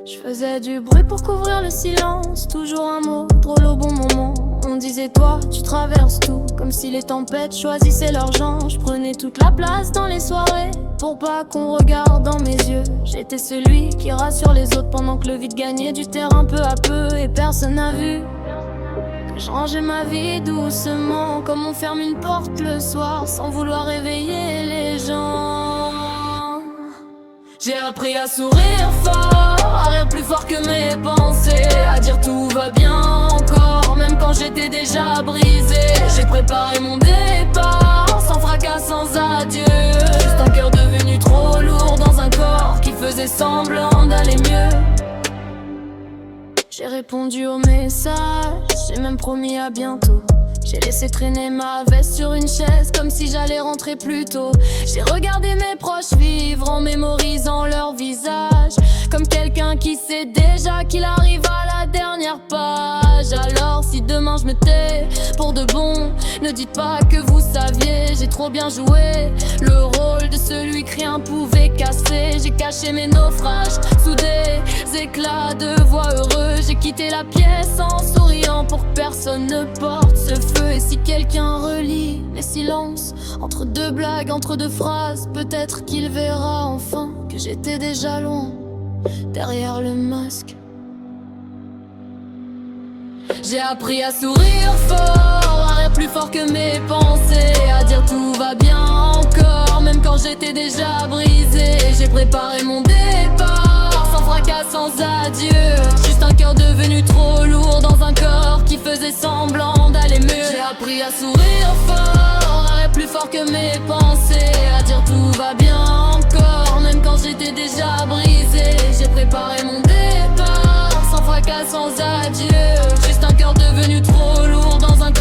Je faisais du bruit pour couvrir le silence, toujours un mot, drôle au bon moment. On disait toi, tu traverses tout, comme si les tempêtes choisissaient leur genre. Je prenais toute la place dans les soirées, pour pas qu'on regarde dans mes yeux. J'étais celui qui rassure les autres pendant que le vide gagnait du terrain peu à peu. Et personne n'a vu que je rangeais ma vie doucement, comme on ferme une porte le soir, sans vouloir réveiller les gens. J'ai appris à sourire fort, à rire plus fort que mes pensées, à dire tout va bien encore, même quand j'étais déjà brisé. J'ai préparé mon départ, sans fracas, sans adieu. Juste un cœur devenu trop lourd dans un corps qui faisait semblant d'aller mieux. J'ai répondu aux messages, j'ai même promis à bientôt. J'ai laissé traîner ma veste sur une chaise comme si j'allais rentrer plus tôt. J'ai regardé mes proches vivre en mémorisant leur visage, comme quelqu'un qui sait déjà qu'il arrive à la dernière page. Alors si demain je me tais pour de bon, ne dites pas que vous saviez. J'ai trop bien joué le rôle de celui que rien pouvait casser. J'ai caché mes naufrages sous des éclats de voix heureux. J'ai quitté la pièce en souriant pour que personne ne porte ce feu. Et si quelqu'un relit les silences entre deux blagues, entre deux phrases, peut-être qu'il verra enfin que j'étais déjà loin derrière le masque. J'ai appris à sourire fort, à rire plus fort que mes pensées, à dire tout va bien encore, même quand j'étais déjà brisé. J'ai préparé mon départ, sans fracas, sans adieu. Juste un cœur devenu trop lourd dans un corps qui faisait semblant d'aller mieux. J'ai appris à sourire fort, à rire plus fort que mes pensées, à dire tout va bien encore, même quand j'étais déjà brisé. J'ai préparé mon départ, sans fracas, sans adieu. Juste un cœur devenu trop lourd dans un